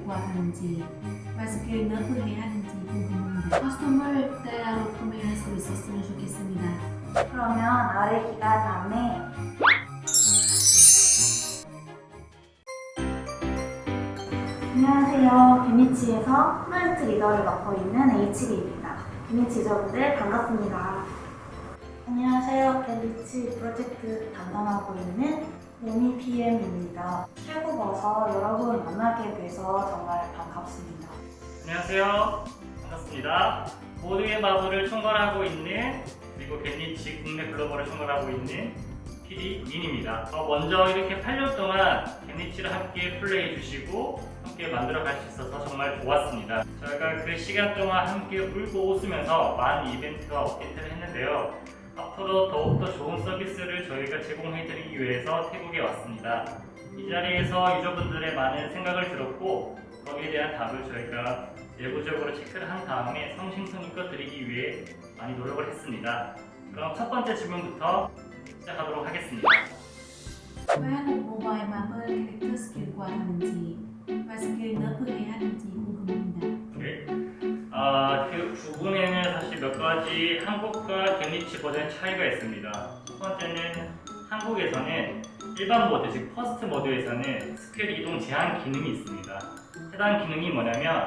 결과하는지 마스크를 너프해 하는지 궁금합니다. 커스터머를 따로 구매할 수 있었으면 좋겠습니다. 그러면 아래 기간 안에 안녕하세요. 개미치에서 프로젝트 리더를 맡고 있는 HB입니다. 개미치 유저분들 반갑습니다. 안녕하세요. 개미치 프로젝트 담당하고 있는 오미 PM입니다. 태국 와서 여러분 만나게 돼서 정말 반갑습니다. 안녕하세요. 반갑습니다. 모두의 마블을 총괄하고 있는 그리고 개미치 국내 글로벌을 총괄하고 있는 PD 민입니다. 먼저 이렇게 8년 동안 개미치를 함께 플레이해 주시고 함께 만들어 갈 수 있어서 정말 좋았습니다. 저희가 그 시간 동안 함께 울고 웃으면서 많은 이벤트와 업데이트를 했는데요. 앞으로 더욱더 좋은 서비스를 저희가 제공해 드리기 위해서 태국에 왔습니다. 이 자리에서 유저분들의 많은 생각을 들었고 거기에 대한 답을 저희가 내부적으로 체크를 한 다음에 성심성의껏 드리기 위해 많이 노력을 했습니다. 그럼 첫 번째 질문부터 시작하도록 하겠습니다. 왜 하는 모바일 마블 캐릭터 스킬과 다른지 마스크를 너프해 하는지 궁금합니다. 네. 그 부분에는 사실 몇 가지 한국과 개미치 버전의 차이가 있습니다. 첫 번째는 한국에서는 일반 모드, 즉 퍼스트 모드에서는 스킬 이동 제한 기능이 있습니다. 해당 기능이 뭐냐면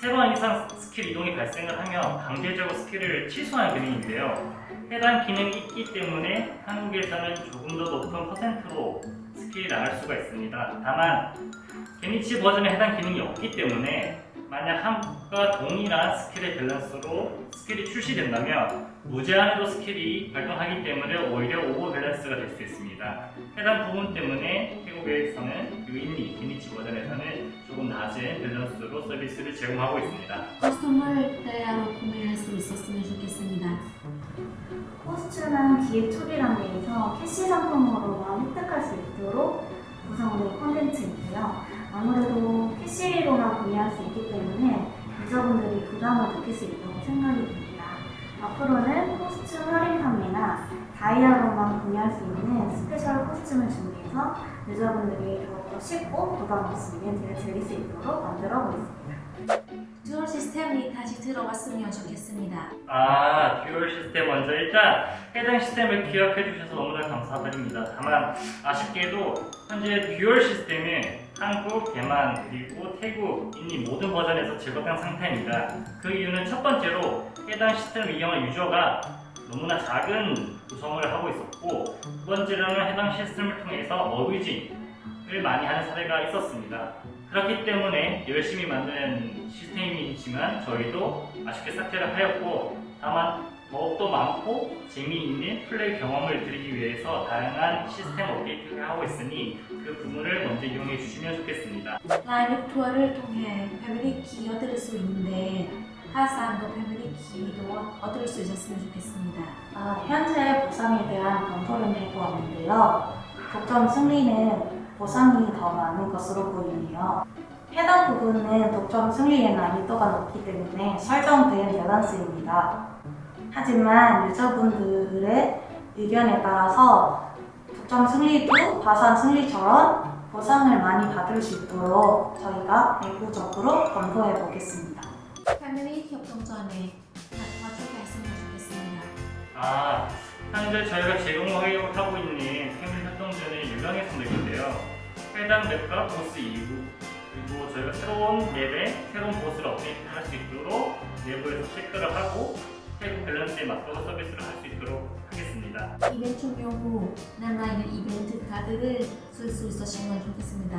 3번 이상 스킬 이동이 발생을 하면 강제적으로 스킬을 취소하는 기능인데요. 해당 기능이 있기 때문에 한국에서는 조금 더 높은 퍼센트로 스킬이 나갈 수가 있습니다. 다만 개미치 버전에 해당 기능이 없기 때문에 만약 한국과 동일한 스킬의 밸런스로 스킬이 출시된다면 무제한으로 스킬이 발동하기 때문에 오히려 오버 밸런스가 될 수 있습니다. 해당 부분 때문에 태국에서는 유인리 개미치 버전에서는 조금 낮은 밸런스로 서비스를 제공하고 있습니다. 커스터머를 따로 구매할 수 있었으면 좋겠습니다. 코스튬은 기획 초기 단계에서 캐시 상품으로만 획득할 수 있도록 구성된 콘텐츠인데요. 아무래도 캐시로만 구매할 수 있기 때문에 유저분들이 부담을 느낄 수 있다고 생각이 듭니다. 앞으로는 코스튬 할인 판매나 다이아로만 구매할 수 있는 스페셜 코스튬을 준비해서 유저분들이 더욱더 쉽고 부담 없이 이벤트를 즐길 수 있도록 만들어 보겠습니다. 듀얼 시스템이 다시 들어왔으면 좋겠습니다. 듀얼 시스템 먼저 일단 해당 시스템을 기억해 주셔서 너무나 감사드립니다. 다만 아쉽게도 현재 듀얼 시스템은 한국, 대만, 그리고 태국, 인디 모든 버전에서 제거된 상태입니다. 그 이유는 첫 번째로 해당 시스템을 이용한 유저가 너무나 작은 구성을 하고 있었고 두 번째로는 해당 시스템을 통해서 어뷰징을 많이 하는 사례가 있었습니다. 그렇기 때문에 열심히 만든 시스템이지만 저희도 아쉽게 삭제를 하였고 다만 더욱더 많고 재미있는 플레이 경험을 드리기 위해서 다양한 시스템 업데이트를 하고 있으니 그 부분을 먼저 이용해 주시면 좋겠습니다. 라이브 투어를 통해 패밀리 키 얻을 수 있는데 하산도 패밀리 키도 얻을 수 있었으면 좋겠습니다. 현재 보상에 대한 검토를 해보았는데요. 독점 승리는 보상이 더 많은 것으로 보이네요. 해당 부분은 독점 승리의 난이도가 높기 때문에 설정된 밸런스입니다. 하지만 유저분들의 의견에 따라서 독점 승리도 바산 승리처럼 보상을 많이 받을 수 있도록 저희가 내부적으로 검토해 보겠습니다. 패밀리 협동 전에 어떻게 했으면 좋겠습니다. 현재 저희가 제공하고 있는 패밀리 협동전의 유명의 선택인데요. 해당 맵과 보스 이후 그리고 저희가 새로운 맵에 새로운 보스를 업데이트할 수 있도록 내부에서 체크를 하고 태국 밸런스에 맞도록 서비스를 할 수 있도록 하겠습니다. 이벤트 종료 후 남아있는 이벤트 카드를 쓸 수 있었으면 좋겠습니다.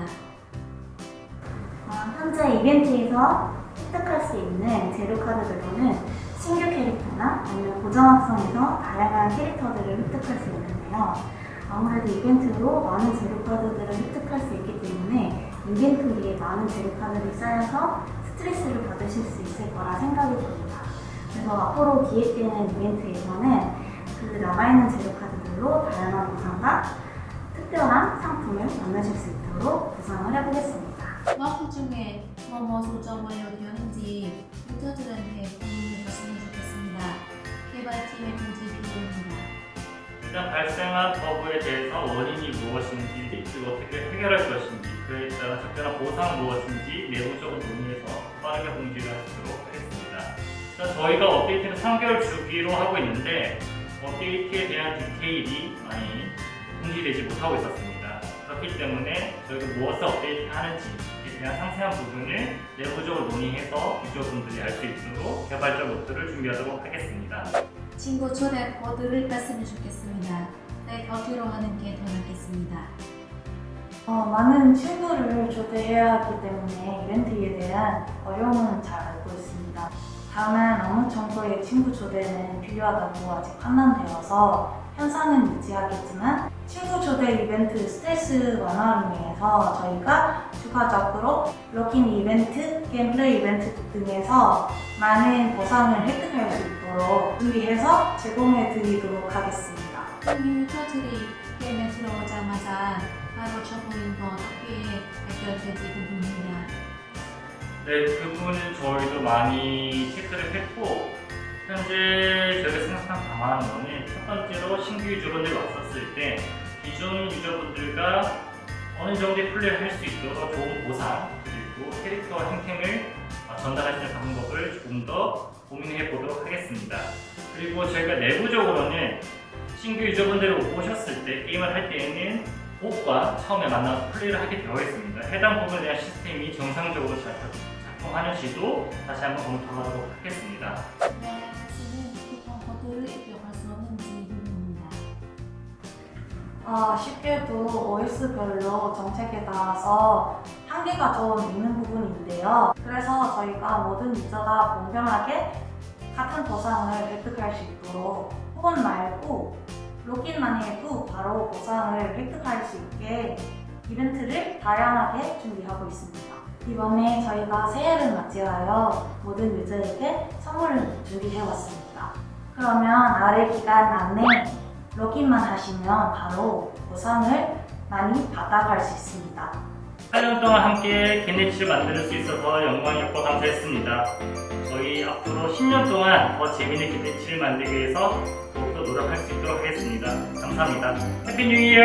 현재 이벤트에서 획득할 수 있는 재료 카드들로는 신규 캐릭터나 아니면 고정학성에서 다양한 캐릭터들을 획득할 수 있는데요. 아무래도 이벤트로 많은 재료 카드들을 획득할 수 있기 때문에 인벤토리에 많은 재료 카드를 쌓여서 스트레스를 받으실 수 있을 거라 생각이 듭니다. 그래서 앞으로 기획되는 이벤트에서는 그 남아있는 재료 카드들로 다양한 보상과 특별한 상품을 만나실 수 있도록 구상을 해보겠습니다. 마품 중에 뭐뭐 소점을 요구하는지 유저들한테 공유해 주시면 좋겠습니다. 개발팀의 공지 필요합니다. 일단 발생한 버그에 대해서 원인이 무엇인지 그리고 어떻게 해결할 것인지 그에 따라 적절한 보상 무엇인지 내부적으로 논의해서 빠르게 공지를 하도록 하겠습니다. 일단 저희가 업데이트를 3개월 주기로 하고 있는데 업데이트에 대한 디테일이 많이 공지되지 못하고 있었습니다. 그렇기 때문에 저희가 무엇을 업데이트하는지에 대한 상세한 부분을 내부적으로 논의해서 유저분들이 알 수 있도록 개발자 노트를 준비하도록 하겠습니다. 친구 초대 코드를 뺐으면 좋겠습니다. 네, 곁으로 하는 게 더 낫겠습니다. 많은 친구를 초대해야 하기 때문에 이벤트에 대한 어려움은 잘 알고 있습니다. 다만 업무 정도의 친구 초대는 필요하다고 아직 판단되어서 현상은 유지하겠지만 친구 초대 이벤트 스트레스 완화를 위해서 저희가 추가적으로 로긴 이벤트, 게임플레이 이벤트 등에서 많은 보상을 획득할 수 있도록 준비해서 제공해 드리도록 하겠습니다. 유저들이 게임에 들어오자마자 바로 저 포인트 어떻게 해결될지 궁금합니다. 네, 그 부분은 저희도 많이 체크를 했고 현재 저희가 생각한 방안으로는 첫 번째로 신규 유저분들이 왔었을 때 기존 유저분들과 어느 정도의 플레이를 할 수 있도록 좋은 보상 그리고 캐릭터와 행템을 전달할 수 있는 방법을 조금 더 고민해 보도록 하겠습니다. 그리고 저희가 내부적으로는 신규 유저분들이 오셨을 때 게임을 할 때에는 봇과 처음에 만나서 플레이를 하게 되어 있습니다. 해당 부분에 대한 시스템이 정상적으로 잘 작동하는지도 다시 한번 검토하도록 하겠습니다. 네, 다시는 쿠폰 코드를 입력할 수 없는지 궁금합니다. 쉽게도 OS별로 정책에 따라서 한계가 좀 있는 부분인데요. 그래서 저희가 모든 유저가 공평하게 같은 보상을 획득할 수 있도록 쿠폰 말고 로gin만 해도 바로 보상을 획득할 수 있게 이벤트를 다양하게 준비하고 있습니다. 이번에 저희가 새해를 맞이하여 모든 유저에게 선물을 준비해왔습니다. 그러면 아래 기간 안에 로gin만 하시면 바로 보상을 많이 받아갈 수 있습니다. 8년 동안 함께 겟네치를 만들 수 있어서 영광이었고 감사했습니다. 저희 앞으로 10년 동안 더 재미있는 겟네치를 만들기 위해서 더욱더 노력할 수 있도록 하겠습니다. 감사합니다. 해피 뉴 이어!